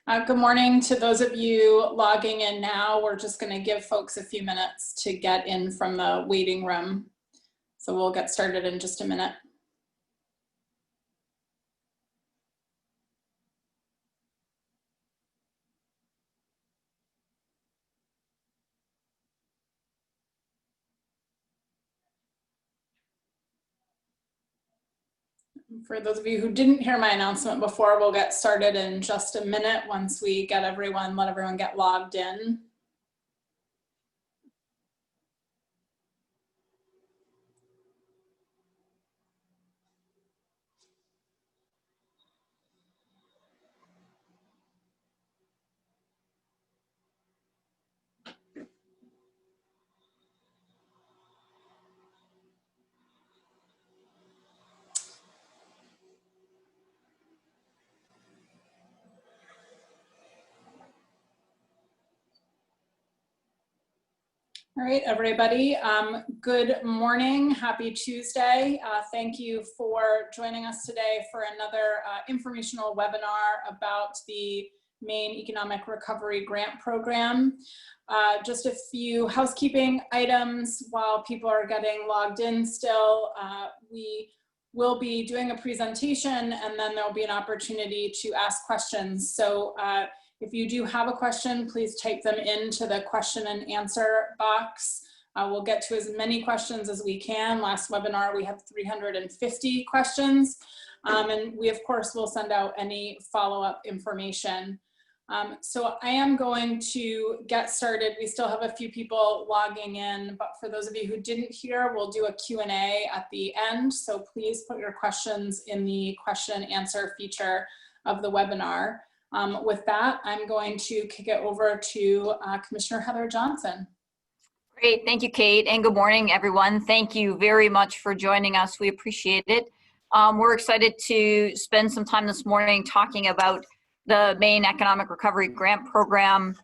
Good morning to those of you logging in now. We're just going to give folks a few minutes to get in from the waiting room. So we'll get started in just a minute. For those of you who didn't hear my announcement before, we'll get started in just a minute once we get let everyone get logged in. All right, everybody, good morning, happy Tuesday. Thank you for joining us today for another informational webinar about the Maine Economic Recovery Grant Program. Just a few housekeeping items while people are getting logged in still. We will be doing a presentation and then there'll be an opportunity to ask questions. So if you do have a question, please type them into the question and answer box. We'll get to as many questions as we can. Last webinar, we had 350 questions. And we, of course, will send out any follow-up information. So I am going to get started. We still have a few people logging in, but for those of you who didn't hear, we'll do a Q&A at the end. So please put your questions in the question and answer feature of the webinar. With that, I'm going to kick it over to Commissioner Heather Johnson. Great, thank you, Kate, and good morning, everyone. Thank you very much for joining us. We appreciate it. We're excited to spend some time this morning talking about the Maine Economic Recovery Grant Program.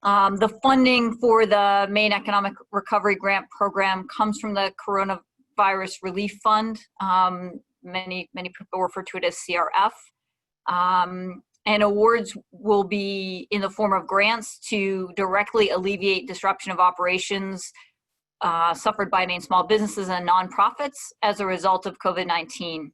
The funding for the Maine Economic Recovery Grant Program comes from the Coronavirus Relief Fund. Many people refer to it as CRF. And awards will be in the form of grants to directly alleviate disruption of operations suffered by Maine small businesses and nonprofits as a result of COVID-19.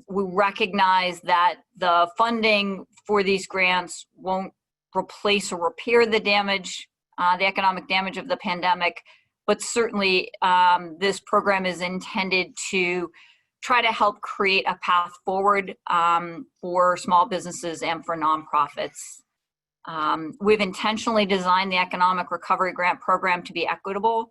We recognize that the funding for these grants won't replace or repair the damage, the economic damage of the pandemic, but certainly this program is intended to try to help create a path forward for small businesses and for nonprofits. We've intentionally designed the Economic Recovery Grant Program to be equitable.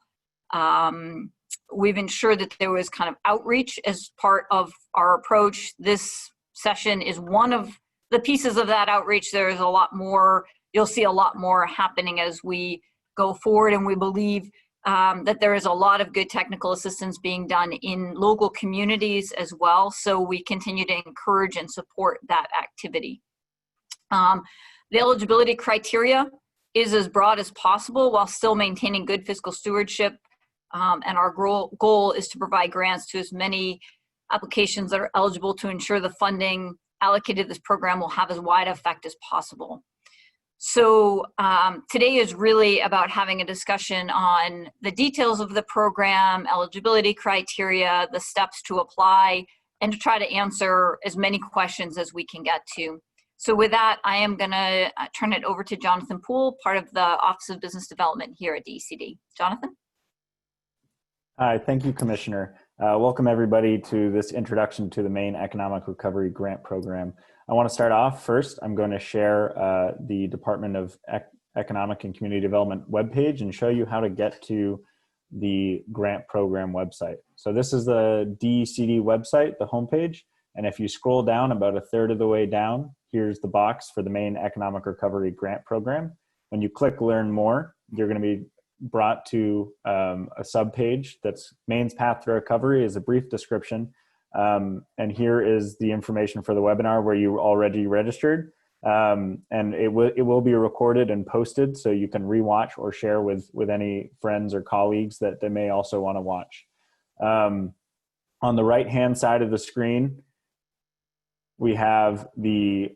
We've ensured that there was kind of outreach as part of our approach. This session is one of the pieces of that outreach. There's a lot more, you'll see a lot more happening as we go forward, and we believe that there is a lot of good technical assistance being done in local communities as well. So we continue to encourage and support that activity. The eligibility criteria is as broad as possible while still maintaining good fiscal stewardship. And our goal is to provide grants to as many applications that are eligible to ensure the funding allocated to this program will have as wide effect as possible. So today is really about having a discussion on the details of the program, eligibility criteria, the steps to apply, and to try to answer as many questions as we can get to. So with that, I am going to turn it over to Jonathan Poole, part of the Office of Business Development here at DECD. Jonathan? Hi, thank you, Commissioner. Welcome everybody to this introduction to the Maine Economic Recovery Grant Program. I want to start off first. I'm going to share the Department of Economic and Community Development webpage and show you how to get to the grant program website. So this is the DECD website, the homepage. And if you scroll down about a third of the way down, here's the box for the Maine Economic Recovery Grant Program. When you click Learn More, you're going to be brought to a subpage that's Maine's Path to Recovery is a brief description. And here is the information for the webinar where you already registered. And it will be recorded and posted so you can rewatch or share with any friends or colleagues that they may also want to watch. On the right-hand side of the screen, we have the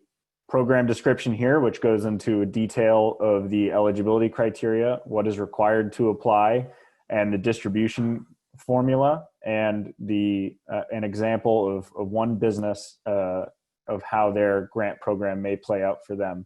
program description here, which goes into a detail of the eligibility criteria, what is required to apply, and the distribution formula, and an example of one business of how their grant program may play out for them.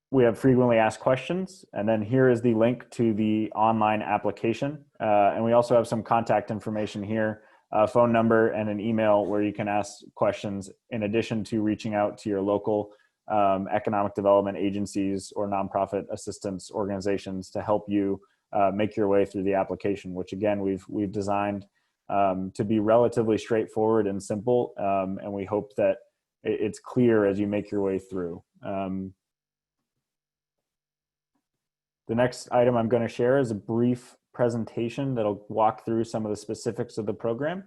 We have frequently asked questions, and then here is the link to the online application. And we also have some contact information here, a phone number and an email where you can ask questions in addition to reaching out to your local economic development agencies or nonprofit assistance organizations to help you make your way through the application, which again, we've designed to be relatively straightforward and simple. And we hope that it's clear as you make your way through. The next item I'm going to share is a brief presentation that'll walk through some of the specifics of the program.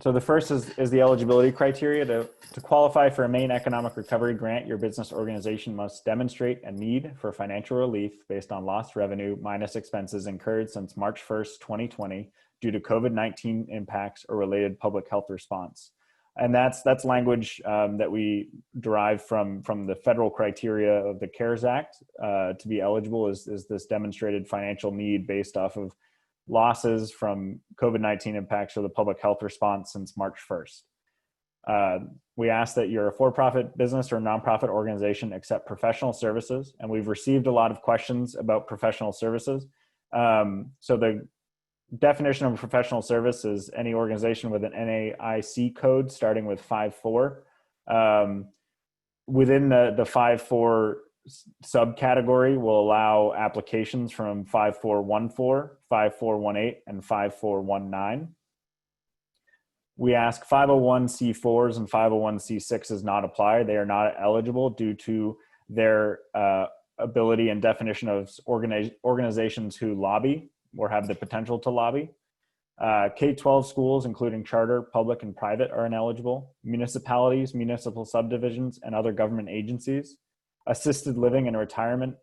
So the first is the eligibility criteria. To qualify for a Maine Economic Recovery Grant, your business organization must demonstrate a need for financial relief based on lost revenue minus expenses incurred since March 1st, 2020 due to COVID-19 impacts or related public health response. And that's language that we derive from the federal criteria of the CARES Act to be eligible is this demonstrated financial need based off of losses from COVID-19 impacts or the public health response since March 1st. We ask that you're a for-profit business or nonprofit organization accept professional services, and we've received a lot of questions about professional services. So the definition of a professional service is any organization with an NAIC code starting with 5.4. Within the 5.4 subcategory will allow applications from 5.414, 5.418, and 5.419. We ask 501c4s and 501c6s not apply. They are not eligible due to their ability and definition of organizations who lobby or have the potential to lobby. K-12 schools, including charter, public, and private, are ineligible. Municipalities, municipal subdivisions, and other government agencies. Assisted living and retirement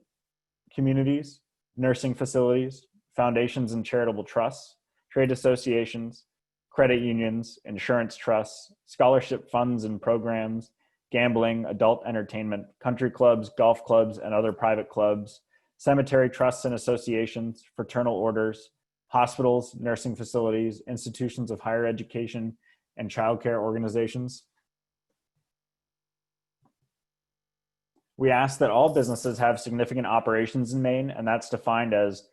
communities, nursing facilities, foundations and charitable trusts, trade associations, credit unions, insurance trusts, scholarship funds and programs, gambling, adult entertainment, country clubs, golf clubs, and other private clubs, cemetery trusts and associations, fraternal orders, hospitals, nursing facilities, institutions of higher education, and childcare organizations. We ask that all businesses have significant operations in Maine, and that's defined as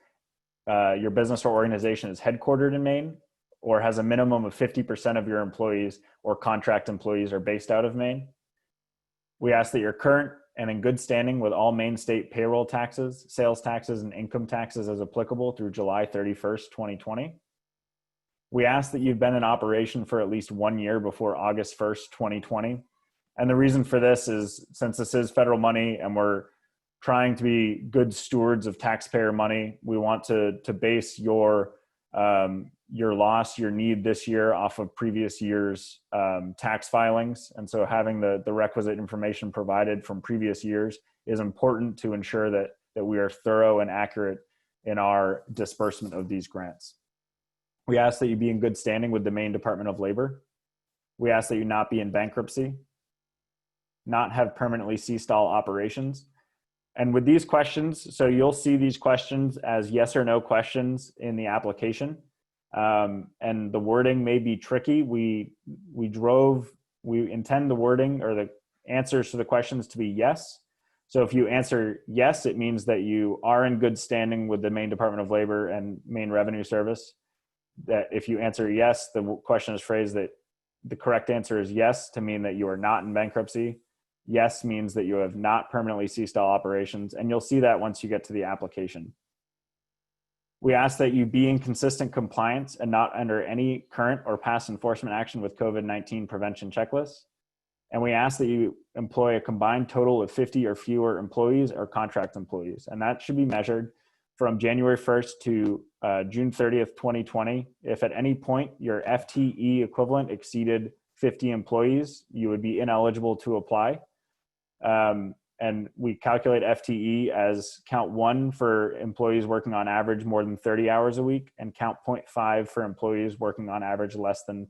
your business or organization is headquartered in Maine or has a minimum of 50% of your employees or contract employees are based out of Maine. We ask that you're current and in good standing with all Maine state payroll taxes, sales taxes, and income taxes as applicable through July 31st, 2020. We ask that you've been in operation for at least 1 year before August 1st, 2020. And the reason for this is since this is federal money and we're trying to be good stewards of taxpayer money, we want to base your loss, your need this year off of previous year's tax filings. And so having the requisite information provided from previous years is important to ensure that we are thorough and accurate in our disbursement of these grants. We ask that you be in good standing with the Maine Department of Labor. We ask that you not be in bankruptcy, not have permanently ceased all operations. And with these questions, so you'll see these questions as yes or no questions in the application. And the wording may be tricky. We intend the wording or the answers to the questions to be yes. So if you answer yes, it means that you are in good standing with the Maine Department of Labor and Maine Revenue Service. That if you answer yes, the question is phrased that the correct answer is yes to mean that you are not in bankruptcy. Yes means that you have not permanently ceased all operations, and you'll see that once you get to the application. We ask that you be in consistent compliance and not under any current or past enforcement action with COVID-19 prevention checklists. And we ask that you employ a combined total of 50 or fewer employees or contract employees. And that should be measured from January 1st to June 30th, 2020. If at any point your FTE equivalent exceeded 50 employees, you would be ineligible to apply. and we calculate FTE as count 1 for employees working on average more than 30 hours a week, and count 0.5 for employees working on average less than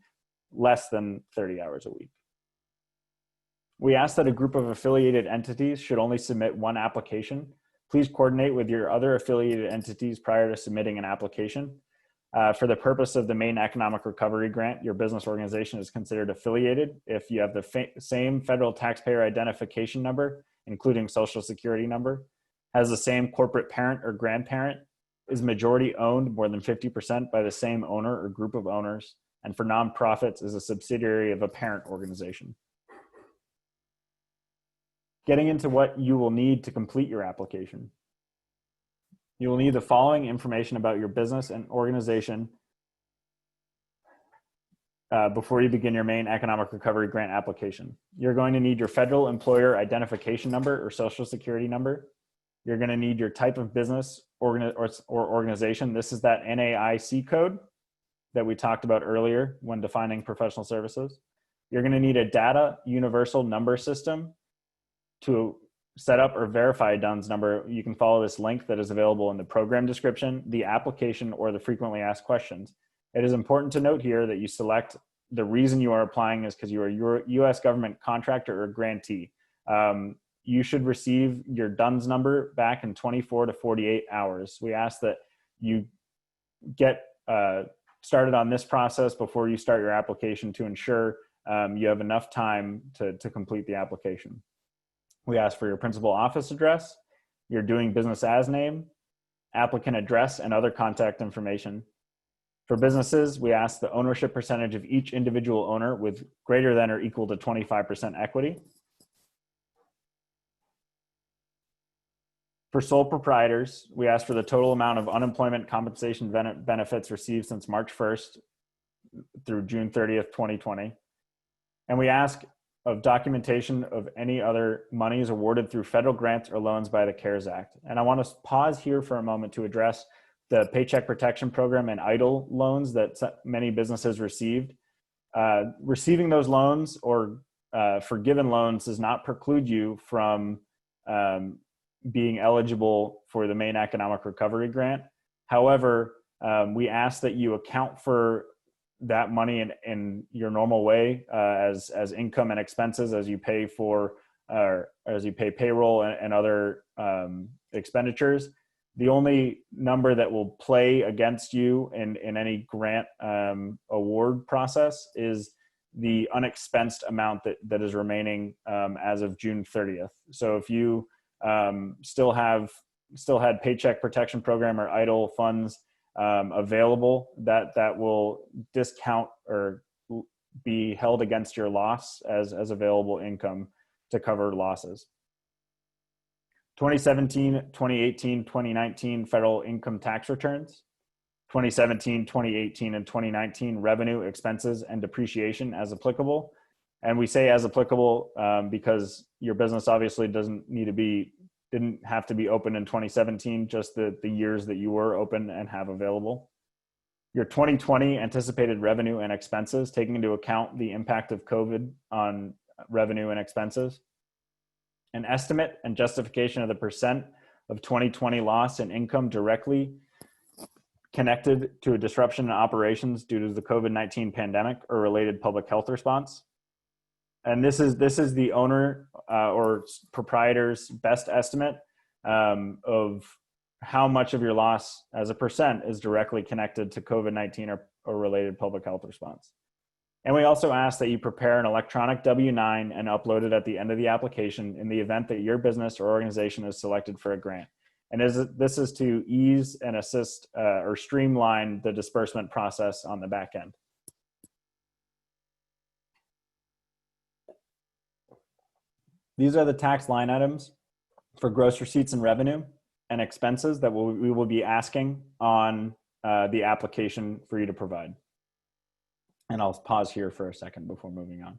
30 hours a week. We ask that a group of affiliated entities should only submit 1 application. Please coordinate with your other affiliated entities prior to submitting an application. For the purpose of the Maine Economic Recovery Grant, your business organization is considered affiliated if you have the same federal taxpayer identification number, including social security number, has the same corporate parent or grandparent, is majority owned more than 50% by the same owner or group of owners, and for nonprofits is a subsidiary of a parent organization. Getting into what you will need to complete your application. You will need the following information about your business and organization before you begin your Maine Economic Recovery Grant application. You're going to need your federal employer identification number or social security number. You're going to need your type of business or organization. This is that NAIC code that we talked about earlier when defining professional services. You're going to need a data universal number system to set up or verify a DUNS number. You can follow this link that is available in the program description, the application, or the frequently asked questions. It is important to note here that you select the reason you are applying is because you are your U.S. government contractor or grantee. You should receive your DUNS number back in 24 to 48 hours. We ask that you get started on this process before you start your application to ensure you have enough time to complete the application. We ask for your principal office address, your doing business as name, applicant address, and other contact information. For businesses, we ask the ownership percentage of each individual owner with greater than or equal to 25% equity. For sole proprietors, we ask for the total amount of unemployment compensation benefits received since March 1st through June 30th, 2020. And we ask of documentation of any other monies awarded through federal grants or loans by the CARES Act. And I want to pause here for a moment to address the Paycheck Protection Program and EIDL loans that many businesses received. Receiving those loans or forgiven loans does not preclude you from being eligible for the Maine Economic Recovery Grant. However, we ask that you account for that money in your normal way as income and expenses as you pay for as you pay payroll and other expenditures. The only number that will play against you in any grant award process is the unexpensed amount that is remaining as of June 30th. So if you still had Paycheck Protection Program or EIDL funds available, that will discount or be held against your loss as available income to cover losses. 2017, 2018, 2019 federal income tax returns, 2017, 2018, and 2019 revenue, expenses, and depreciation as applicable. And we say as applicable because your business obviously didn't have to be open in 2017, just the years that you were open and have available. Your 2020 anticipated revenue and expenses, taking into account the impact of COVID on revenue and expenses. An estimate and justification of the percent of 2020 loss in income directly connected to a disruption in operations due to the COVID-19 pandemic or related public health response. And this is the owner or proprietor's best estimate of how much of your loss as a percent is directly connected to COVID-19 or related public health response. And we also ask that you prepare an electronic W-9 and upload it at the end of the application in the event that your business or organization is selected for a grant. And this is to ease and assist or streamline the disbursement process on the back end. These are the tax line items for gross receipts and revenue and expenses that we will be asking on the application for you to provide. And I'll pause here for a second before moving on.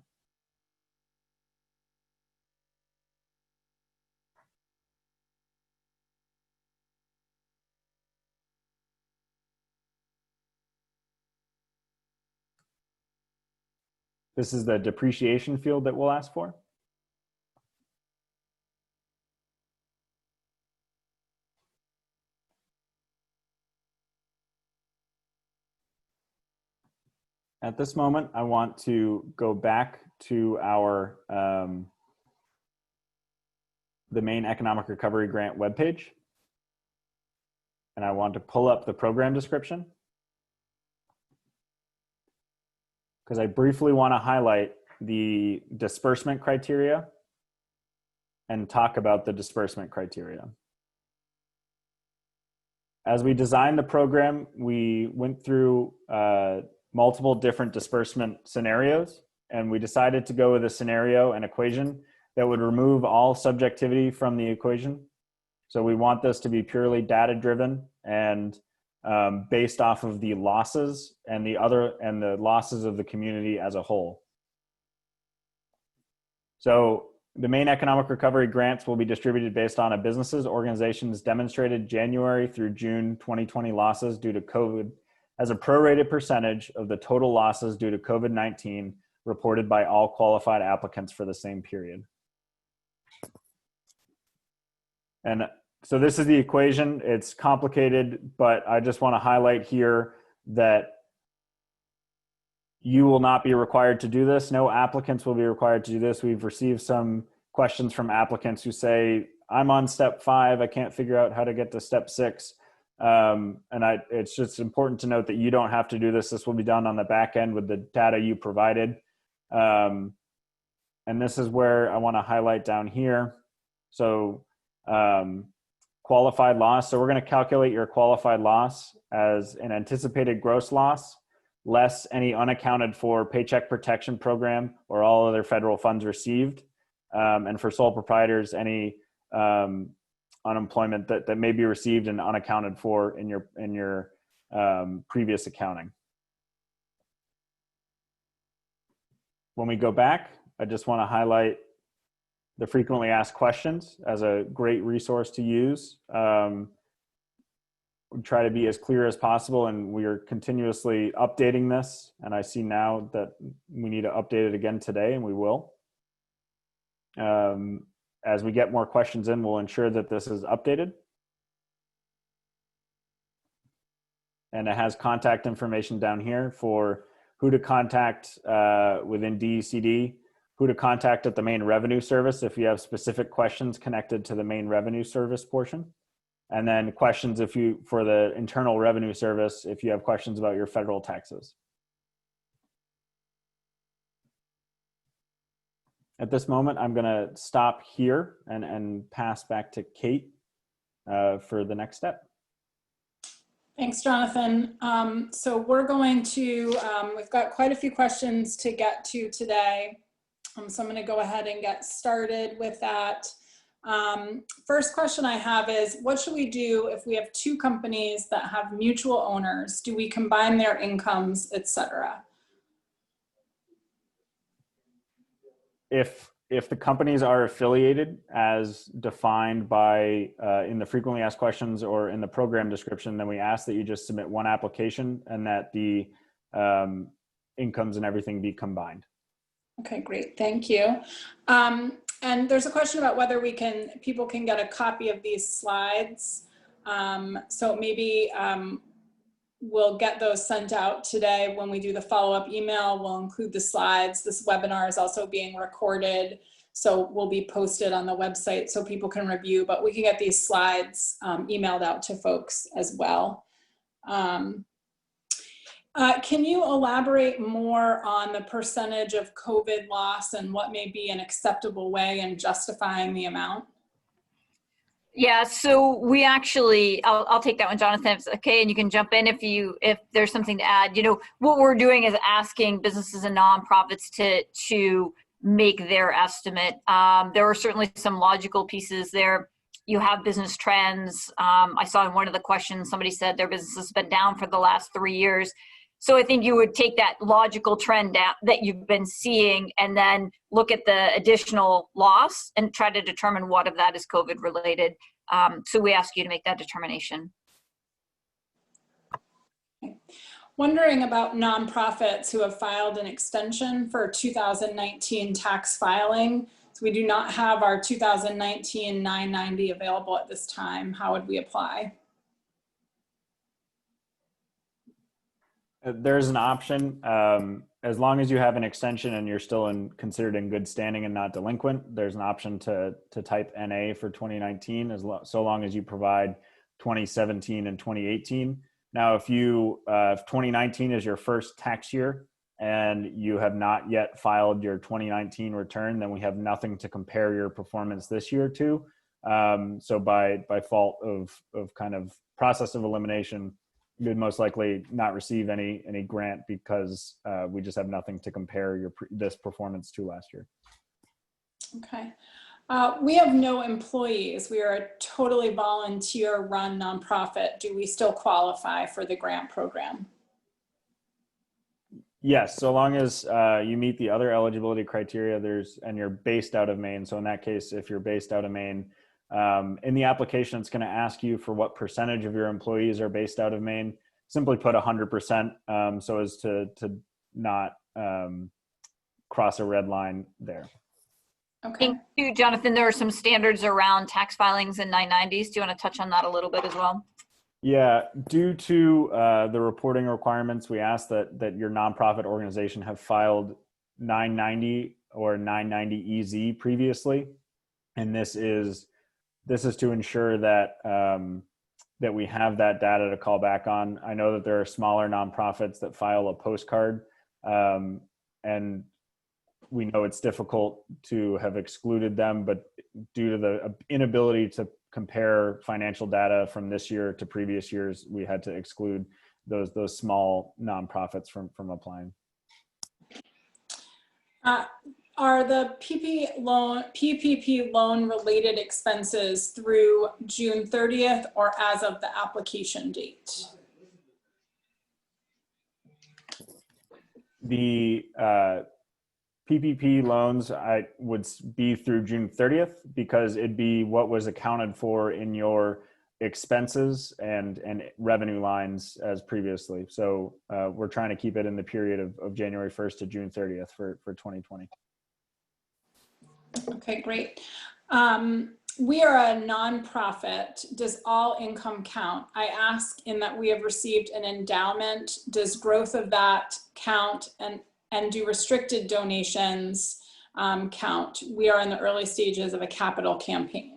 This is the depreciation field that we'll ask for. At this moment, I want to go back to our the Maine Economic Recovery Grant webpage. And I want to pull up the program description, because I briefly want to highlight the disbursement criteria and talk about the disbursement criteria. As we designed the program, we went through multiple different disbursement scenarios, and we decided to go with a scenario and equation that would remove all subjectivity from the equation. So we want this to be purely data driven and based off of the losses and the losses of the community as a whole. So the Maine Economic Recovery grants will be distributed based on a business's organization's demonstrated January through June 2020 losses due to COVID as a prorated percentage of the total losses due to COVID-19 reported by all qualified applicants for the same period. And so this is the equation. It's complicated, but I just want to highlight here that you will not be required to do this. No applicants will be required to do this. We've received some questions from applicants who say, I'm on step 5, I can't figure out how to get to step 6. It's just important to note that you don't have to do this. This will be done on the back end with the data you provided. And this is where I want to highlight down here. So qualified loss. So we're going to calculate your qualified loss as an anticipated gross loss less any unaccounted for Paycheck Protection Program or all other federal funds received. And for sole proprietors, any unemployment that may be received and unaccounted for in your previous accounting. When we go back, I just want to highlight the frequently asked questions as a great resource to use. We try to be as clear as possible, and we are continuously updating this. And I see now that we need to update it again today, and we will. As we get more questions in, we'll ensure that this is updated. And it has contact information down here for who to contact within DECD, who to contact at the Maine Revenue Service if you have specific questions connected to the Maine Revenue Service portion. And then questions for the Internal Revenue Service if you have questions about your federal taxes. At this moment, I'm going to stop here and pass back to Kate for the next step. Thanks, Jonathan. So we're going to, we've got quite a few questions to get to today. So I'm going to go ahead and get started with that. First question I have is, what should we do if we have two companies that have mutual owners? Do we combine their incomes, etc.? If the companies are affiliated as defined by in the frequently asked questions or in the program description, then we ask that you just submit one application and that the incomes and everything be combined. Okay, great, thank you. And there's a question about whether people can get a copy of these slides. So maybe we'll get those sent out today when we do the follow-up email. We'll include the slides. This webinar is also being recorded, so will be posted on the website so people can review, but we can get these slides emailed out to folks as well. Can you elaborate more on the percentage of COVID loss and what may be an acceptable way in justifying the amount? Yeah, so we actually, I'll take that one, Jonathan, if it's okay, and you can jump in if there's something to add. You know, what we're doing is asking businesses and nonprofits to make their estimate. There are certainly some logical pieces there. You have business trends. I saw in one of the questions, somebody said their business has been down for the last 3 years. So I think you would take that logical trend that you've been seeing and then look at the additional loss and try to determine what of that is COVID related. So we ask you to make that determination. Wondering about nonprofits who have filed an extension for 2019 tax filing. So we do not have our 2019 990 available at this time. How would we apply? There's an option. As long as you have an extension and you're still considered in good standing and not delinquent, there's an option to type NA for 2019, so long as you provide 2017 and 2018. Now, if 2019 is your first tax year and you have not yet filed your 2019 return, then we have nothing to compare your performance this year to. So by fault of kind of process of elimination, you'd most likely not receive any grant because we just have nothing to compare this performance to last year. Okay. We have no employees. We are a totally volunteer-run nonprofit. Do we still qualify for the grant program? Yes, so long as you meet the other eligibility criteria, and you're based out of Maine. So in that case, if you're based out of Maine, in the application, it's going to ask you for what percentage of your employees are based out of Maine. Simply put 100%, so as to not cross a red line there. Okay. Thank you, Jonathan. There are some standards around tax filings and 990s. Do you want to touch on that a little bit as well? Yeah, due to the reporting requirements, we ask that your nonprofit organization have filed 990 or 990EZ previously, and this is to ensure that that we have that data to call back on. I know that there are smaller nonprofits that file a postcard, and we know it's difficult to have excluded them, but due to the inability to compare financial data from this year to previous years, we had to exclude those small nonprofits from applying. Are the PPP loan related expenses through June 30th or as of the application date? The PPP loans would be through June 30th because it'd be what was accounted for in your expenses and revenue lines as previously. So we're trying to keep it in the period of January 1st to June 30th for 2020. Okay, great. We are a nonprofit. Does all income count? I ask in that we have received an endowment. Does growth of that count, and do restricted donations count? We are in the early stages of a capital campaign.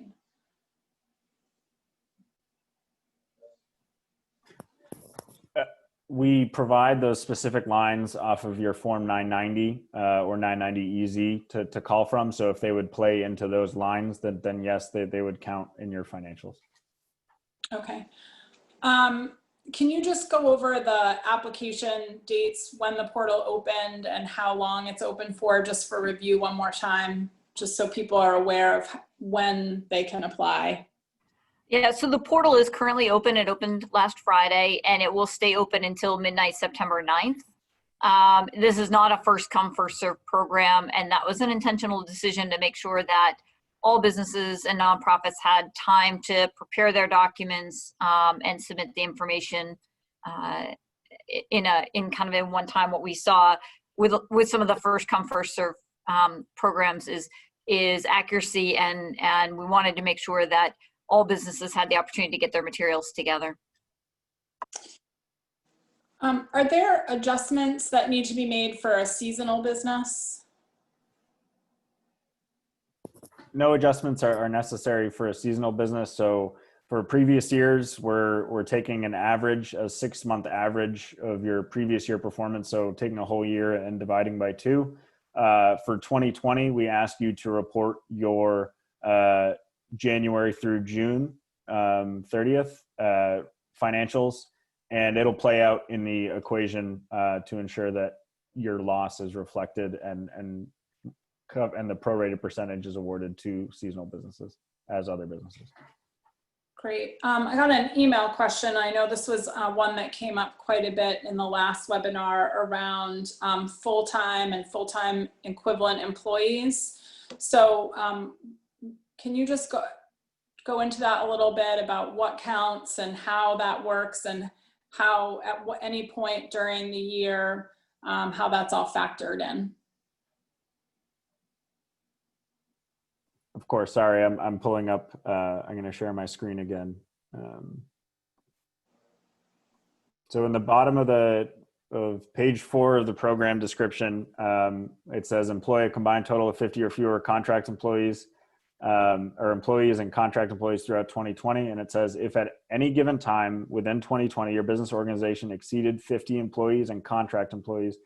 We provide those specific lines off of your Form 990 or 990EZ to call from. So if they would play into those lines, then yes, they would count in your financials. Okay. Can you just go over the application dates, when the portal opened and how long it's open for, just for review one more time, just so people are aware of when they can apply? Yeah, so the portal is currently open. It opened last Friday, and it will stay open until midnight, September 9th. This is not a first come, first served program, and that was an intentional decision to make sure that all businesses and nonprofits had time to prepare their documents and submit the information in kind of in one time. What we saw with some of the first come, first served programs is accuracy, and we wanted to make sure that all businesses had the opportunity to get their materials together. Are there adjustments that need to be made for a seasonal business? No adjustments are necessary for a seasonal business. So for previous years, we're taking an average, a 6-month average of your previous year performance. So taking a whole year and dividing by 2. For 2020, we ask you to report your January through June 30th financials, and it'll play out in the equation to ensure that your loss is reflected and the prorated percentage is awarded to seasonal businesses as other businesses. Great. I got an email question. I know this was one that came up quite a bit in the last webinar around full-time and full-time equivalent employees. So can you just go into that a little bit about what counts and how that works, and how at any point during the year, how that's all factored in? Of course, sorry, I'm pulling up, I'm gonna share my screen again. So in the bottom of the of page 4 of the program description, it says employ a combined total of 50 or fewer contract employees or employees and contract employees throughout 2020. And it says if at any given time within 2020, your business organization exceeded 50 employees and contract employees,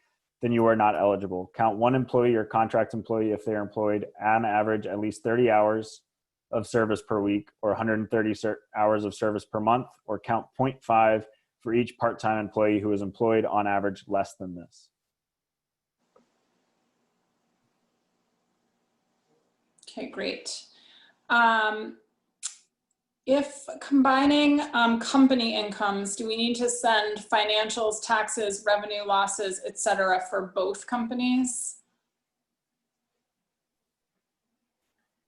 then you are not eligible. Count 1 employee or contract employee if they are employed on average at least 30 hours of service per week or 130 hours of service per month, or count 0.5 for each part-time employee who is employed on average less than this. Okay, great. If combining company incomes, do we need to send financials, taxes, revenue losses, et cetera, for both companies?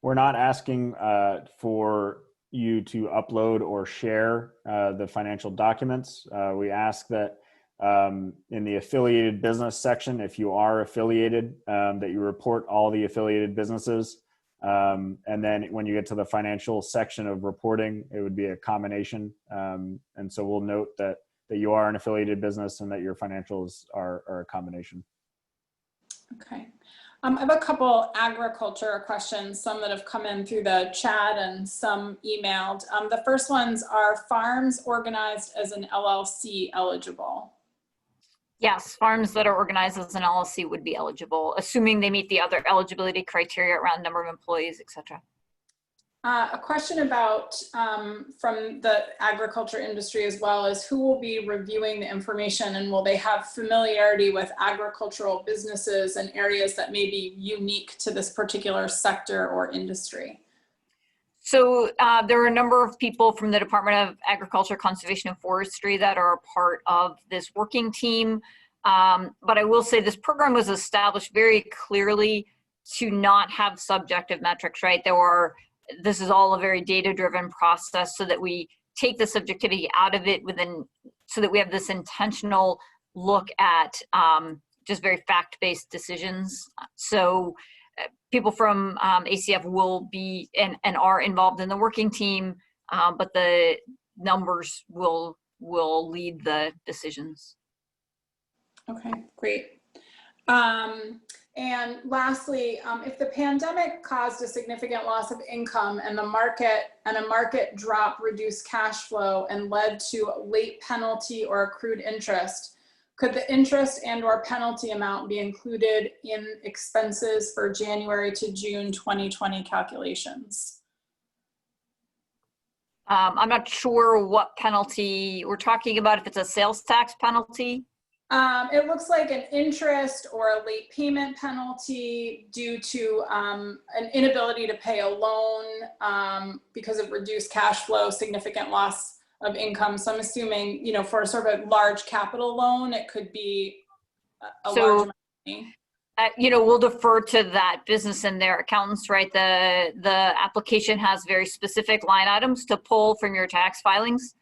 We're not asking for you to upload or share the financial documents. We ask that in the affiliated business section, if you are affiliated, that you report all the affiliated businesses. And then when you get to the financial section of reporting, it would be a combination. And so we'll note that you are an affiliated business and that your financials are a combination. Okay. I have a couple agriculture questions, some that have come in through the chat and some emailed. The first ones are farms organized as an LLC eligible? Yes, farms that are organized as an LLC would be eligible, assuming they meet the other eligibility criteria around number of employees, et cetera. A question about, from the agriculture industry as well, is who will be reviewing the information, and will they have familiarity with agricultural businesses and areas that may be unique to this particular sector or industry? So there are a number of people from the Department of Agriculture, Conservation, and Forestry that are a part of this working team. But I will say this program was established very clearly to not have subjective metrics, right? This is all a very data-driven process so that we take the subjectivity out of it so that we have this intentional look at just very fact-based decisions. So people from ACF will be and are involved in the working team, but the numbers will lead the decisions. Okay, great. And lastly, if the pandemic caused a significant loss of income and a market drop reduced cash flow and led to late penalty or accrued interest, could the interest and or penalty amount be included in expenses for January to June 2020 calculations? I'm not sure what penalty we're talking about, if it's a sales tax penalty. It looks like an interest or a late payment penalty due to an inability to pay a loan because of reduced cash flow, significant loss of income. So I'm assuming, for sort of a large capital loan, it could be a large amount of money. We'll defer to that business and their accountants, right? The application has very specific line items to pull from your tax filings.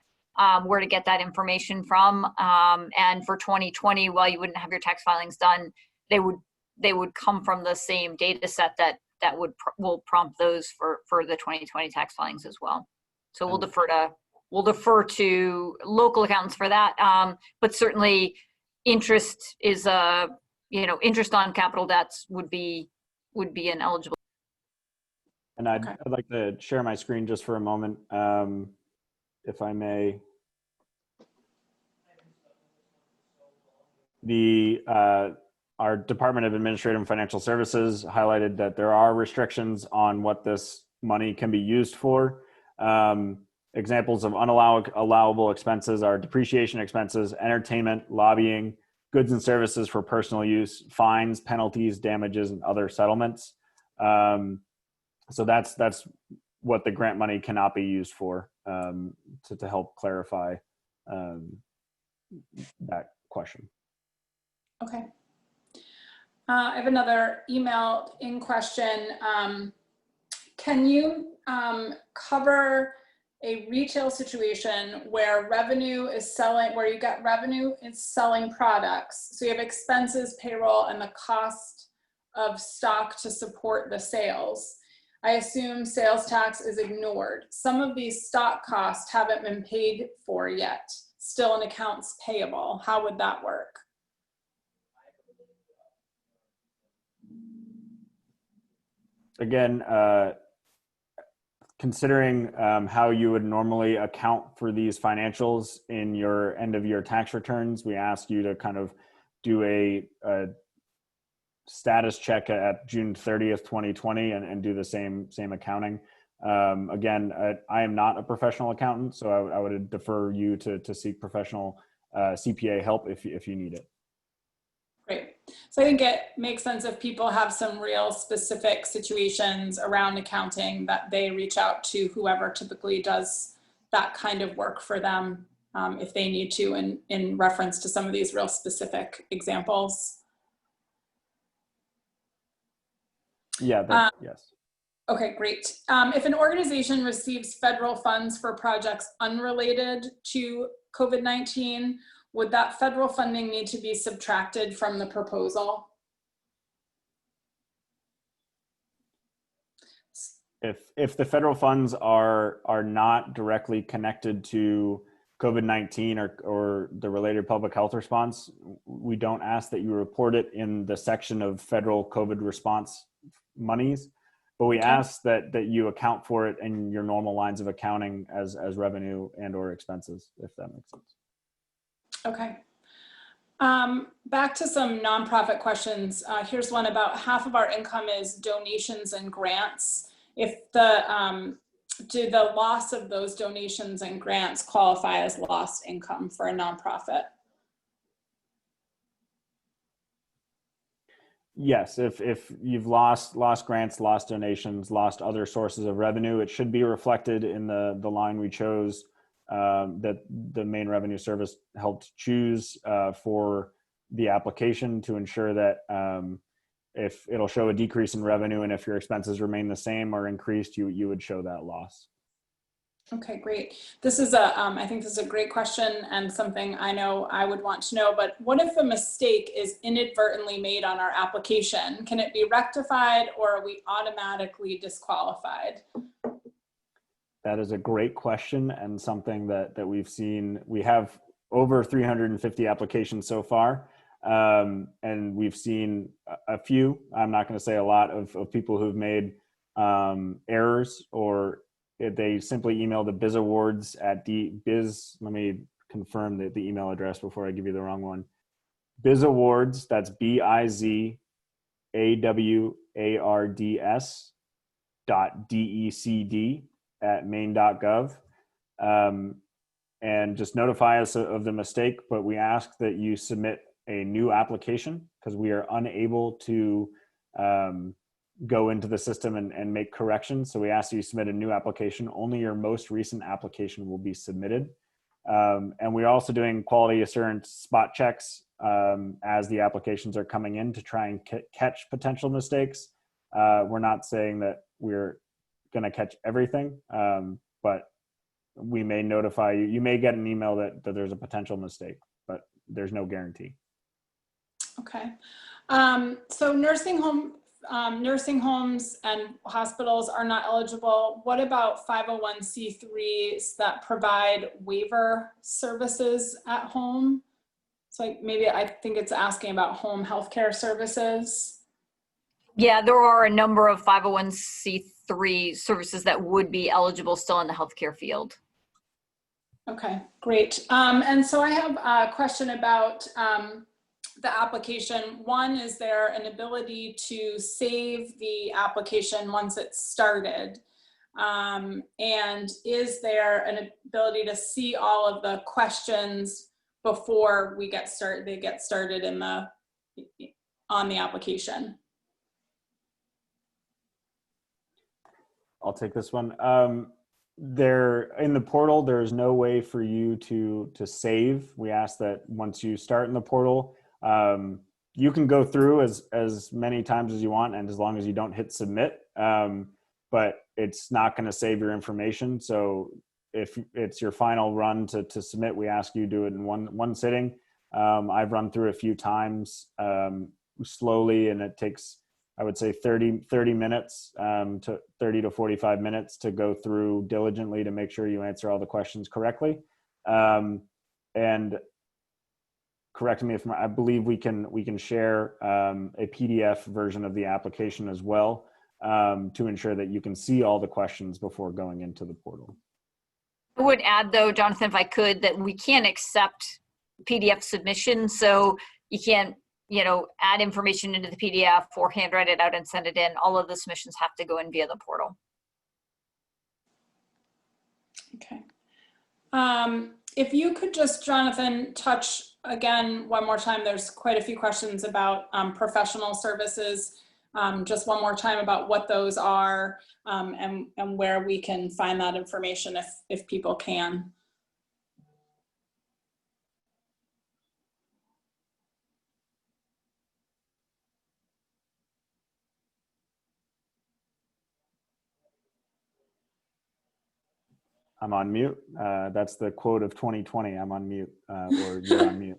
Where to get that information from, and for 2020, while you wouldn't have your tax filings done, they would come from the same data set that will prompt those for the 2020 tax filings as well. So we'll defer to local accountants for that, but certainly interest is interest on capital debts would be an eligible. And I'd like to share my screen just for a moment. If I may, our Department of Administrative and Financial Services highlighted that there are restrictions on what this money can be used for. Examples of allowable expenses are depreciation expenses, entertainment, lobbying, goods and services for personal use, fines, penalties, damages, and other settlements. So that's what the grant money cannot be used for, to help clarify that question. Okay. I have another emailed in question. Can you cover a retail situation where revenue is selling, where you got revenue is selling products? So you have expenses, payroll, and the cost of stock to support the sales. I assume sales tax is ignored. Some of these stock costs haven't been paid for yet, still in accounts payable. How would that work? Again, considering how you would normally account for these financials in your end of year tax returns, we ask you to kind of do a status check at June 30th, 2020 and do the same accounting. Again, I am not a professional accountant, so I would defer you to seek professional CPA help if you need it. Great. So I think it makes sense if people have some real specific situations around accounting that they reach out to whoever typically does that kind of work for them if they need to in reference to some of these real specific examples. Yeah, yes. Okay, great. If an organization receives federal funds for projects unrelated to COVID-19, would that federal funding need to be subtracted from the proposal? If the federal funds are not directly connected to COVID-19 or the related public health response, we don't ask that you report it in the section of federal COVID response monies, but we ask that you account for it in your normal lines of accounting as revenue and or expenses, if that makes sense. Okay. Back to some nonprofit questions. Here's one about half of our income is donations and grants. If do the loss of those donations and grants qualify as lost income for a nonprofit? Yes, if you've lost grants, lost donations, lost other sources of revenue, it should be reflected in the line we chose that the Maine Revenue Service helped choose for the application to ensure that if it'll show a decrease in revenue and if your expenses remain the same or increased, you would show that loss. Okay, great. This is I think this is a great question and something I know I would want to know, but what if a mistake is inadvertently made on our application? Can it be rectified or are we automatically disqualified? That is a great question and something that we've seen. We have over 350 applications so far, and we've seen a few, I'm not going to say a lot, of people who've made errors, or they simply email the biz awards at biz. Let me confirm the email address before I give you the wrong one. Biz awards, that's BIZAWARDS .decd@maine.gov, and just notify us of the mistake, but we ask that you submit a new application because we are unable to go into the system and make corrections. So we ask that you submit a new application. Only your most recent application will be submitted. And we're also doing quality assurance spot checks as the applications are coming in to try and catch potential mistakes. We're not saying that we're going to catch everything, but we may notify you. You may get an email that there's a potential mistake, but there's no guarantee. Okay. So nursing homes and hospitals are not eligible. What about 501c3s that provide waiver services at home? So maybe I think it's asking about home healthcare services. Yeah, there are a number of 501c3 services that would be eligible still in the healthcare field. Okay, great. And so I have a question about the application. One, is there an ability to save the application once it's started? And is there an ability to see all of the questions before we get started? They get started on the application. I'll take this one. There in the portal, there is no way for you to save. We ask that once you start in the portal, you can go through as many times as you want, and as long as you don't hit submit, but it's not going to save your information. So if it's your final run to submit, we ask you do it in one sitting. I've run through a few times slowly, and it takes, I would say 30 minutes to 30 to 45 minutes to go through diligently to make sure you answer all the questions correctly. And correct me if I believe we can share a PDF version of the application as well. to ensure that you can see all the questions before going into the portal. I would add though, Jonathan, if I could, that we can't accept PDF submissions. So you can't, add information into the PDF or handwrite it out and send it in. All of the submissions have to go in via the portal. Okay. If you could just, Jonathan, touch again one more time, there's quite a few questions about professional services. Just one more time about what those are and where we can find that information if people can. I'm on mute. That's the quote of 2020. I'm on mute, or you're on mute.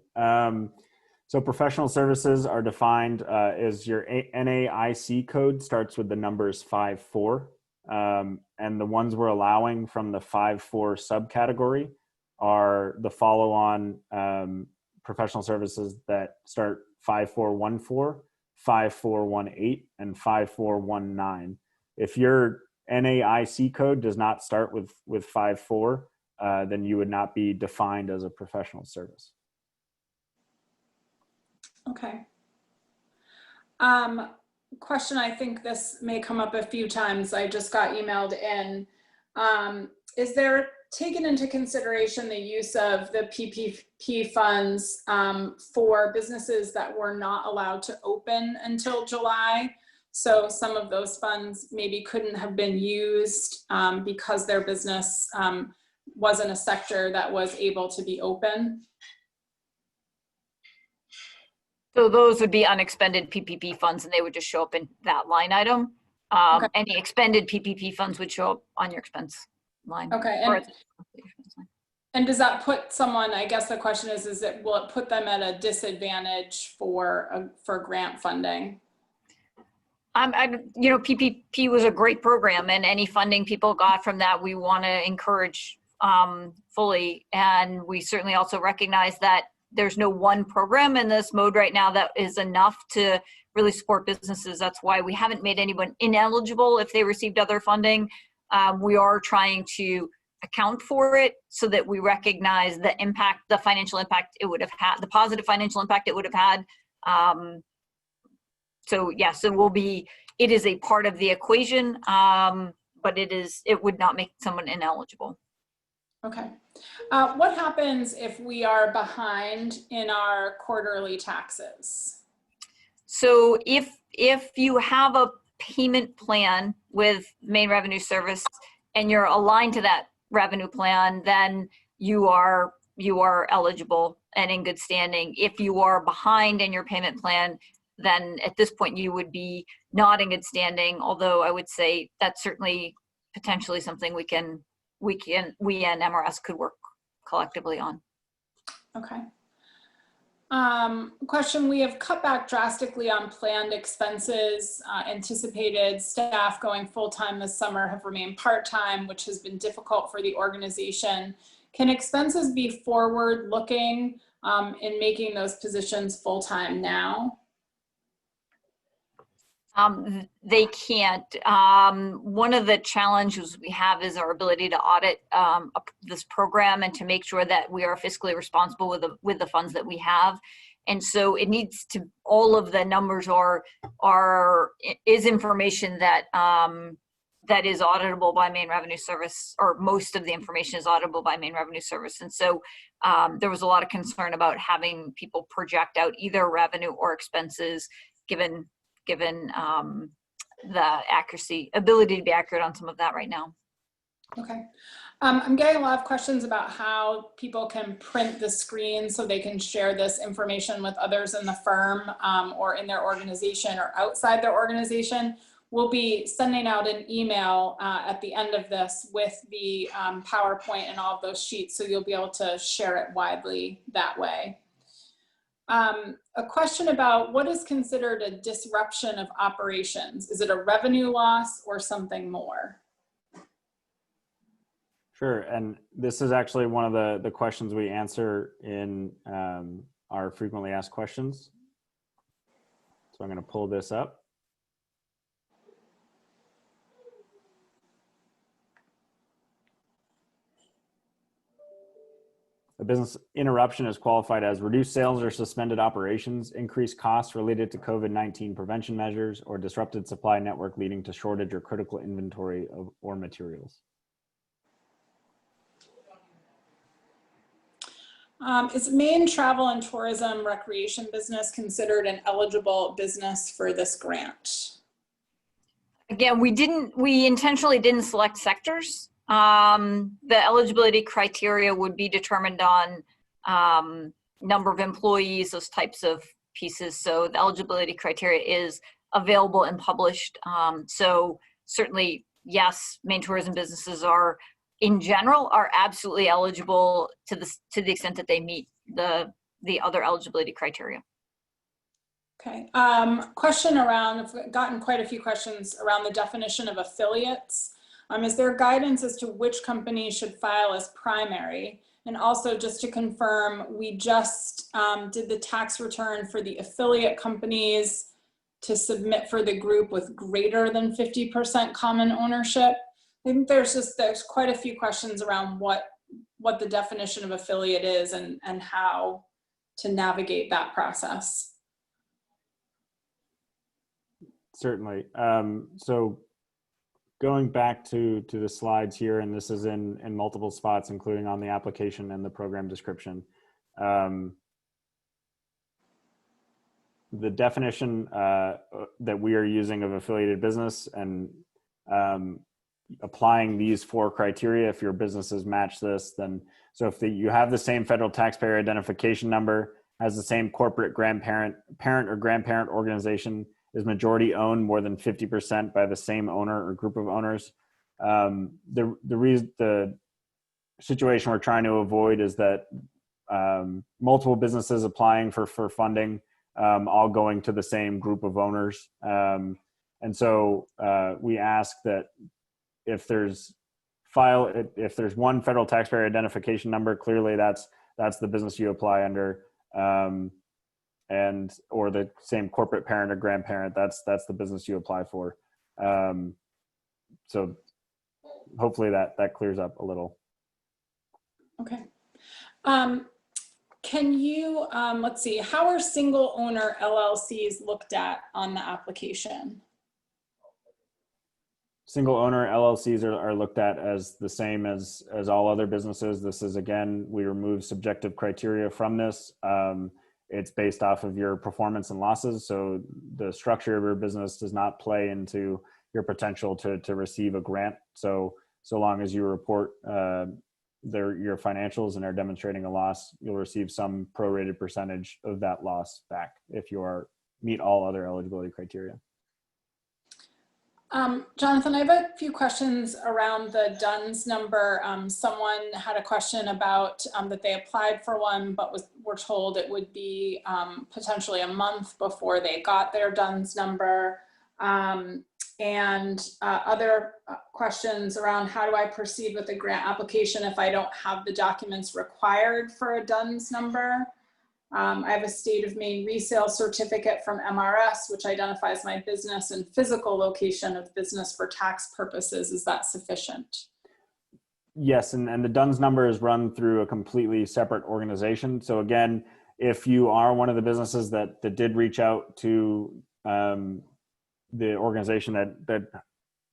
So professional services are defined as your NAIC code starts with the numbers 54. And the ones we're allowing from the 54 subcategory are the follow-on professional services that start 5414, 5418, and 5419. If your NAIC code does not start with 54, then you would not be defined as a professional service. Okay. Question, I think this may come up a few times. I just got emailed in. Is there taken into consideration the use of the PPP funds for businesses that were not allowed to open until July? So some of those funds maybe couldn't have been used because their business wasn't a sector that was able to be open. So those would be unexpended PPP funds and they would just show up in that line item. Okay. Any expended PPP funds would show up on your expense line. Okay. And does that put someone, I guess the question is will it put them at a disadvantage for grant funding? PPP was a great program, and any funding people got from that, we want to encourage fully. And we certainly also recognize that there's no one program in this mode right now that is enough to really support businesses. That's why we haven't made anyone ineligible if they received other funding. We are trying to account for it so that we recognize the impact, the financial impact it would have had, the positive financial impact it would have had. So yes, it is a part of the equation, but it would not make someone ineligible. Okay. What happens if we are behind in our quarterly taxes? So if you have a payment plan with Maine Revenue Service and you're aligned to that revenue plan, then you are eligible and in good standing. If you are behind in your payment plan, then at this point you would be not in good standing. Although I would say that's certainly potentially something we and MRS could work collectively on. Okay. Question, we have cut back drastically on planned expenses. Anticipated staff going full-time this summer have remained part-time, which has been difficult for the organization. Can expenses be forward-looking in making those positions full-time now? They can't. One of the challenges we have is our ability to audit this program and to make sure that we are fiscally responsible with the funds that we have. And so it needs to, all of the numbers is information that that is auditable by Maine Revenue Service, or most of the information is auditable by Maine Revenue Service. And so there was a lot of concern about having people project out either revenue or expenses given the ability to be accurate on some of that right now. Okay. I'm getting a lot of questions about how people can print the screen so they can share this information with others in the firm or in their organization or outside their organization. We'll be sending out an email at the end of this with the PowerPoint and all of those sheets, so you'll be able to share it widely that way. A question about what is considered a disruption of operations. Is it a revenue loss or something more? Sure, and this is actually one of the questions we answer in our frequently asked questions. So I'm going to pull this up. A business interruption is qualified as reduced sales or suspended operations, increased costs related to COVID-19 prevention measures, or disrupted supply network leading to shortage or critical inventory of or materials. Is Maine travel and tourism recreation business considered an eligible business for this grant? Again, we intentionally didn't select sectors. The eligibility criteria would be determined on number of employees, those types of pieces. So the eligibility criteria is available and published. So certainly, yes, Maine tourism businesses are, in general, are absolutely eligible to the extent that they meet the other eligibility criteria. Okay, question around, I've gotten quite a few questions around the definition of affiliates. Is there guidance as to which company should file as primary? And also, just to confirm, we just did the tax return for the affiliate companies to submit for the group with greater than 50% common ownership. I think there's quite a few questions around what the definition of affiliate is and how to navigate that process. Certainly. So going back to the slides here, and this is in multiple spots, including on the application and the program description. The definition that we are using of affiliated business and applying these 4 criteria, if your businesses match this, then so if you have the same federal taxpayer identification number, has the same corporate parent or grandparent organization, is majority owned more than 50% by the same owner or group of owners. The situation we're trying to avoid is that multiple businesses applying for funding, all going to the same group of owners. And so we ask that if there's one federal taxpayer identification number, clearly that's the business you apply under. Or the same corporate parent or grandparent, that's the business you apply for. So hopefully that clears up a little. Okay. Can you, let's see, how are single owner LLCs looked at on the application? Single owner LLCs are looked at as the same as all other businesses. This is, again, we remove subjective criteria from this. It's based off of your performance and losses. So the structure of your business does not play into your potential to receive a grant. So long as you report your financials and are demonstrating a loss, you'll receive some prorated percentage of that loss back if you meet all other eligibility criteria. Jonathan, I have a few questions around the DUNS number. Someone had a question about that they applied for one, but were told it would be potentially a month before they got their DUNS number. And other questions around how do I proceed with the grant application if I don't have the documents required for a DUNS number? I have a state of Maine resale certificate from MRS, which identifies my business and physical location of business for tax purposes. Is that sufficient? Yes, and the DUNS number is run through a completely separate organization. So again, if you are one of the businesses that did reach out to the organization that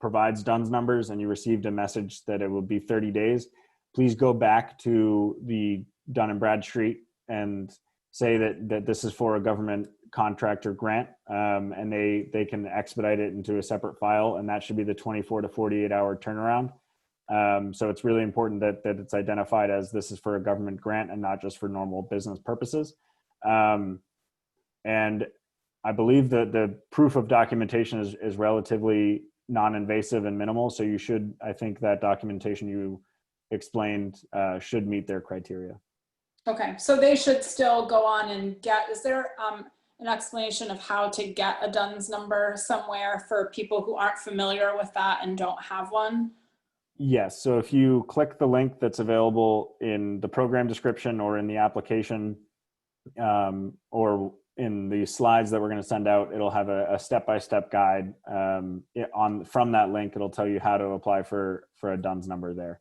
provides DUNS numbers and you received a message that it will be 30 days, please go back to the Dun & Bradstreet and say that this is for a government contract or grant, and they can expedite it into a separate file, and that should be the 24 to 48 hour turnaround. So it's really important that it's identified as this is for a government grant and not just for normal business purposes. And I believe that the proof of documentation is relatively non-invasive and minimal. So you should, I think that documentation you explained should meet their criteria. Okay, so they should still go on and get, is there an explanation of how to get a DUNS number somewhere for people who aren't familiar with that and don't have one? Yes, so if you click the link that's available in the program description or in the application or in the slides that we're going to send out, it'll have a step-by-step guide from that link. It'll tell you how to apply for a DUNS number there.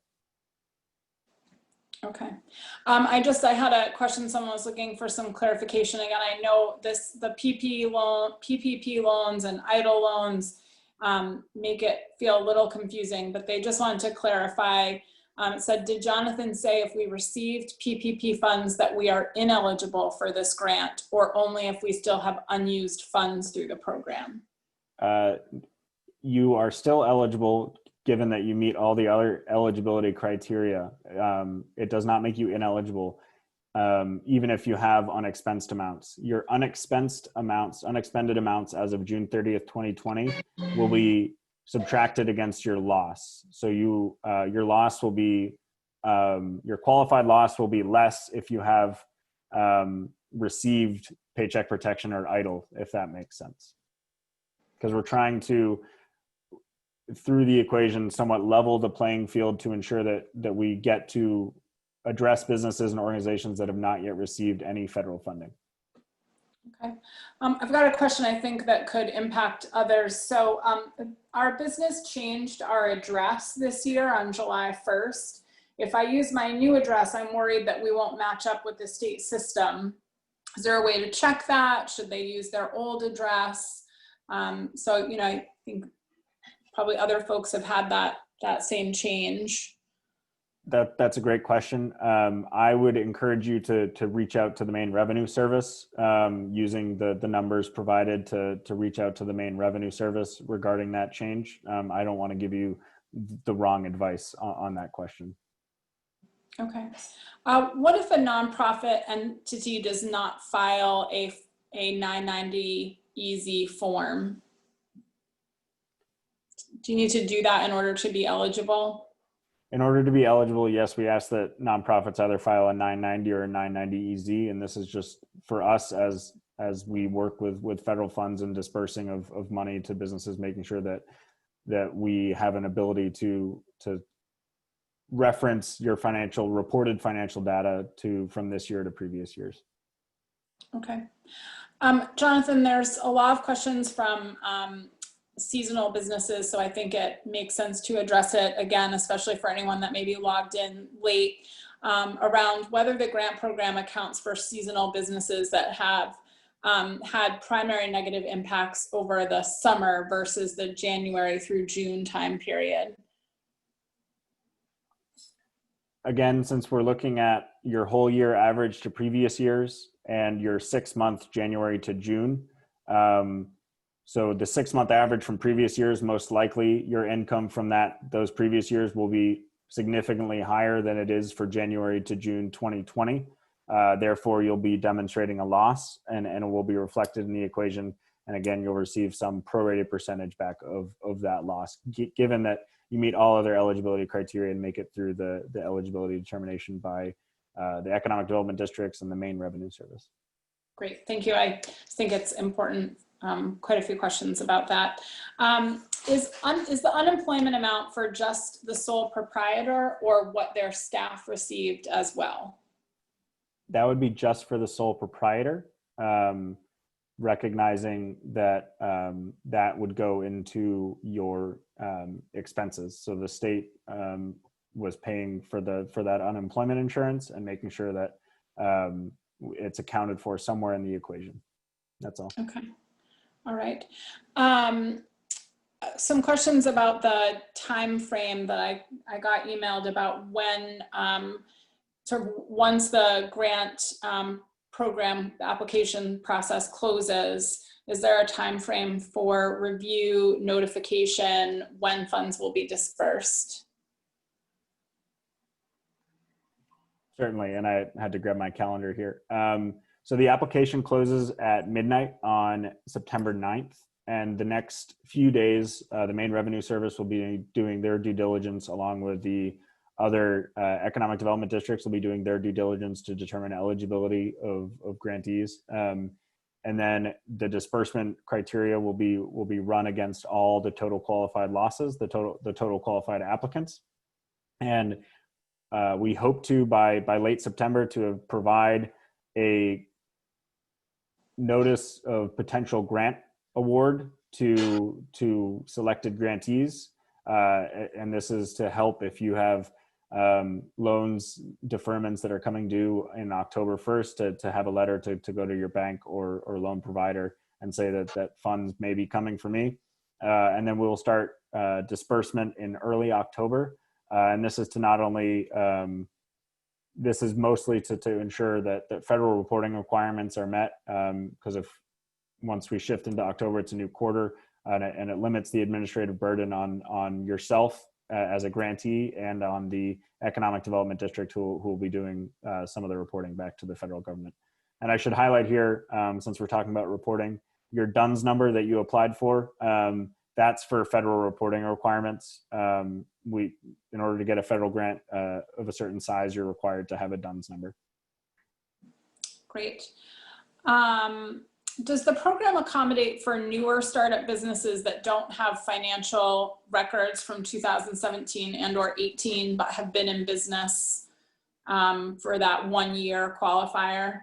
Okay. I had a question. Someone was looking for some clarification. Again, I know the PPP loans and EIDL loans make it feel a little confusing, but they just wanted to clarify. It said, did Jonathan say if we received PPP funds that we are ineligible for this grant, or only if we still have unused funds through the program? You are still eligible given that you meet all the other eligibility criteria. It does not make you ineligible, even if you have unexpensed amounts. Your unexpended amounts as of June 30th, 2020 will be subtracted against your loss. So your loss will be, your qualified loss will be less if you have received Paycheck Protection or EIDL, if that makes sense. Because we're trying to, through the equation, somewhat level the playing field to ensure that we get to address businesses and organizations that have not yet received any federal funding. Okay. I've got a question I think that could impact others. So our business changed our address this year on July 1st. If I use my new address, I'm worried that we won't match up with the state system. Is there a way to check that? Should they use their old address? So, you know, I think probably other folks have had that same change. That's a great question. I would encourage you to reach out to the Maine Revenue Service using the numbers provided to reach out to the Maine Revenue Service regarding that change. I don't want to give you the wrong advice on that question. Okay. What if a nonprofit entity does not file a 990 EZ form? Do you need to do that in order to be eligible? In order to be eligible, yes, we ask that nonprofits either file a 990 or a 990 EZ, and this is just for us as we work with federal funds and dispersing of money to businesses, making sure that we have an ability to reference your reported financial data from this year to previous years. Okay. Jonathan, there's a lot of questions from seasonal businesses, so I think it makes sense to address it again, especially for anyone that may be logged in late, around whether the grant program accounts for seasonal businesses that have had primary negative impacts over the summer versus the January through June time period. Again, since we're looking at your whole year average to previous years and your 6-month January to June, so the 6-month average from previous years, most likely your income from those previous years will be significantly higher than it is for January to June 2020. Therefore, you'll be demonstrating a loss and it will be reflected in the equation. And again, you'll receive some prorated percentage back of that loss, given that you meet all other eligibility criteria and make it through the eligibility determination by the economic development districts and the Maine Revenue Service. Great, thank you. I think it's important. Quite a few questions about that. Is the unemployment amount for just the sole proprietor or what their staff received as well? That would be just for the sole proprietor, recognizing that that would go into your expenses. So the state was paying for that unemployment insurance and making sure that it's accounted for somewhere in the equation. That's all. Okay. All right. Some questions about the time frame that I got emailed about when sort of once the grant program application process closes, is there a time frame for review, notification, when funds will be dispersed? Certainly, and I had to grab my calendar here. So the application closes at midnight on September 9th, and the next few days, the Maine Revenue Service will be doing their due diligence along with the other economic development districts will be doing their due diligence to determine eligibility of grantees. And then the disbursement criteria will be run against all the total qualified losses, the total qualified applicants. And we hope to, by late September, to provide a notice of potential grant award to selected grantees. And this is to help if you have loans deferments that are coming due in October 1st to have a letter to go to your bank or loan provider and say that funds may be coming for me. And then we will start disbursement in early October. And this is to not only, this is mostly to ensure that federal reporting requirements are met, because if once we shift into October, it's a new quarter, and it limits the administrative burden on yourself as a grantee and on the Economic Development District who will be doing some of the reporting back to the federal government. And I should highlight here, since we're talking about reporting, your DUNS number that you applied for, that's for federal reporting requirements. In order to get a federal grant of a certain size, you're required to have a DUNS number. Great. Does the program accommodate for newer startup businesses that don't have financial records from 2017 and or 18, but have been in business for that 1 year qualifier?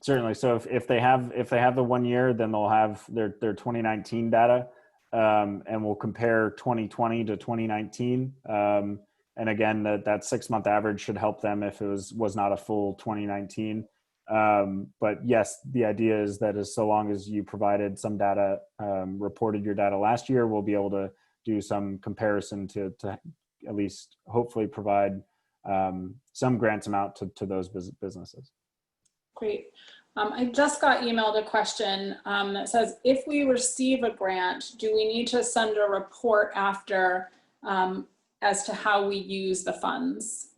Certainly. So if they have the 1 year, then they'll have their 2019 data, and we'll compare 2020 to 2019. And again, that 6 month average should help them if it was not a full 2019. But yes, the idea is that as so long as you provided some data, reported your data last year, we'll be able to do some comparison to at least hopefully provide some grants amount to those businesses. Great. I just got emailed a question that says, if we receive a grant, do we need to send a report after as to how we use the funds?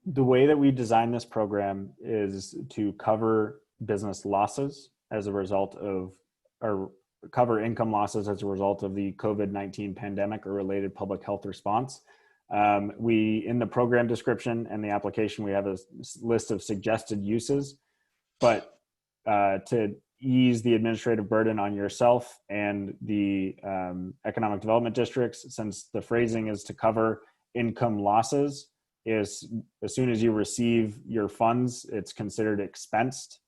The way that we design this program is to cover business losses as a result of, or cover income losses as a result of the COVID-19 pandemic or related public health response. In the program description and the application, we have a list of suggested uses, but to ease the administrative burden on yourself and the economic development districts, since the phrasing is to cover income losses, is as soon as you receive your funds, it's considered expensed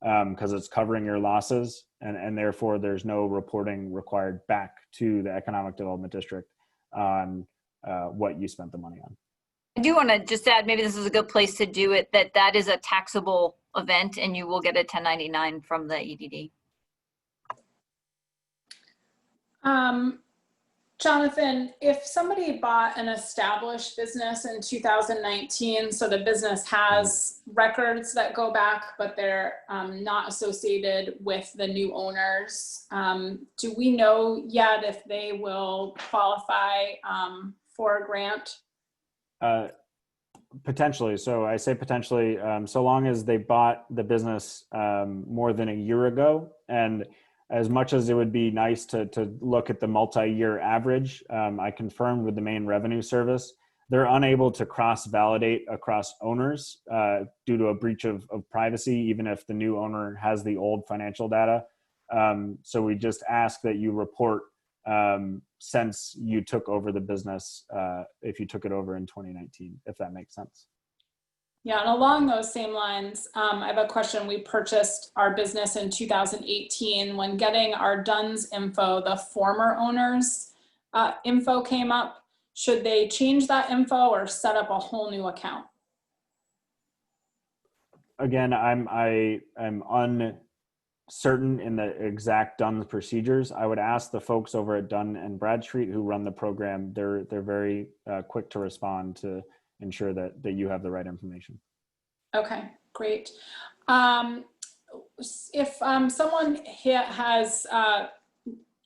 because it's covering your losses, and therefore there's no reporting required back to the economic development district on what you spent the money on. I do want to just add, maybe this is a good place to do it, that is a taxable event and you will get a 1099 from the EDD. Jonathan, if somebody bought an established business in 2019, so the business has records that go back, but they're not associated with the new owners, do we know yet if they will qualify for a grant? Potentially. So I say potentially, so long as they bought the business more than a year ago. And as much as it would be nice to look at the multi-year average, I confirmed with the Maine Revenue Service, they're unable to cross-validate across owners due to a breach of privacy, even if the new owner has the old financial data. So we just ask that you report since you took over the business, if you took it over in 2019, if that makes sense. Yeah, and along those same lines, I have a question. We purchased our business in 2018. When getting our DUNS info, the former owners' info came up. Should they change that info or set up a whole new account? Again, I'm uncertain in the exact DUNS procedures. I would ask the folks over at Dun & Bradstreet who run the program. They're very quick to respond to ensure that you have the right information. Okay, great. If someone has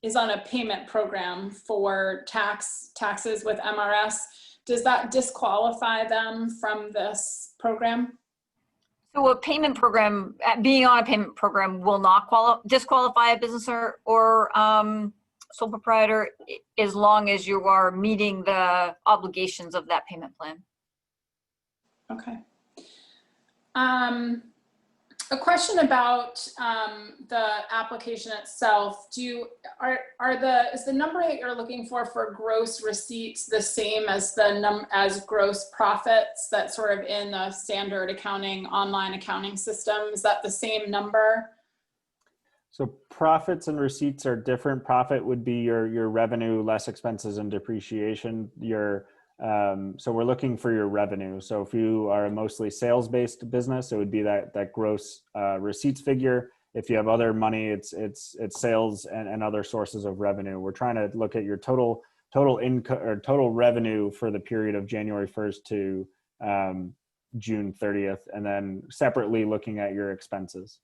is on a payment program for taxes with MRS, does that disqualify them from this program? So a payment program, being on a payment program will not disqualify a business or sole proprietor as long as you are meeting the obligations of that payment plan. Okay. A question about the application itself. Is the number that you're looking for gross receipts the same as as gross profits that's sort of in the standard accounting online accounting system? Is that the same number? So profits and receipts are different. Profit would be your revenue less expenses and depreciation. So we're looking for your revenue. So if you are a mostly sales-based business, it would be that gross receipts figure. If you have other money, it's sales and other sources of revenue. We're trying to look at your total income or total revenue for the period of January 1st to June 30th, and then separately looking at your expenses.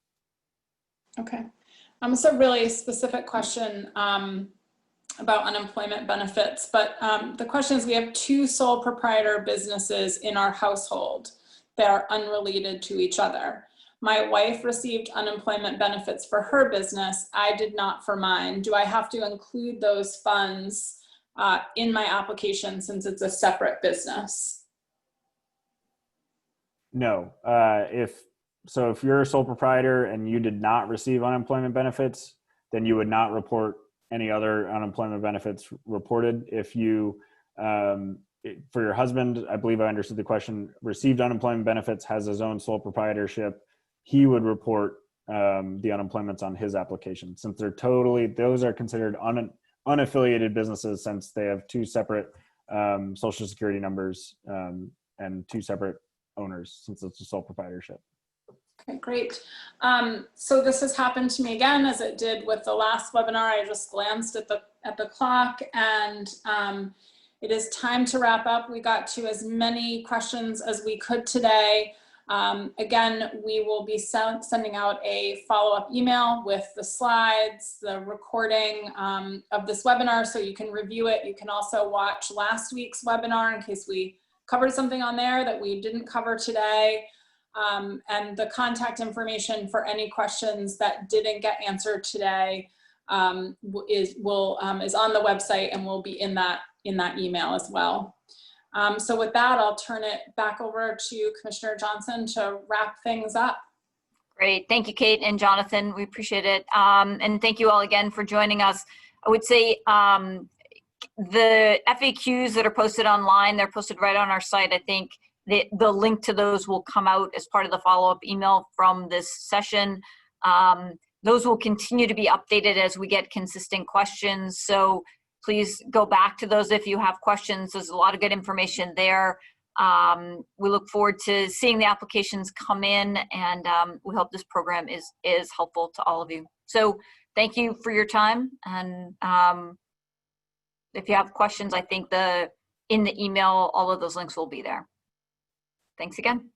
Okay. It's a really specific question about unemployment benefits, but the question is, we have 2 sole proprietor businesses in our household that are unrelated to each other. My wife received unemployment benefits for her business. I did not for mine. Do I have to include those funds in my application since it's a separate business? No. If you're a sole proprietor and you did not receive unemployment benefits, then you would not report any other unemployment benefits reported. If you, for your husband, I believe I understood the question, received unemployment benefits, has his own sole proprietorship, he would report the unemployments on his application. Since those are considered unaffiliated businesses, since they have 2 separate social security numbers and 2 separate owners, since it's a sole proprietorship. Okay, great. So this has happened to me again, as it did with the last webinar. I just glanced at the clock, and it is time to wrap up. We got to as many questions as we could today. Again, we will be sending out a follow-up email with the slides, the recording of this webinar, so you can review it. You can also watch last week's webinar in case we covered something on there that we didn't cover today. And the contact information for any questions that didn't get answered today is on the website and will be in that email as well. So with that, I'll turn it back over to Commissioner Johnson to wrap things up. Great. Thank you, Kate and Jonathan. We appreciate it. And thank you all again for joining us. I would say the FAQs that are posted online, they're posted right on our site. I think the link to those will come out as part of the follow-up email from this session. Those will continue to be updated as we get consistent questions. So please go back to those if you have questions. There's a lot of good information there. We look forward to seeing the applications come in, and we hope this program is helpful to all of you. So thank you for your time. And if you have questions, I think in the email, all of those links will be there. Thanks again.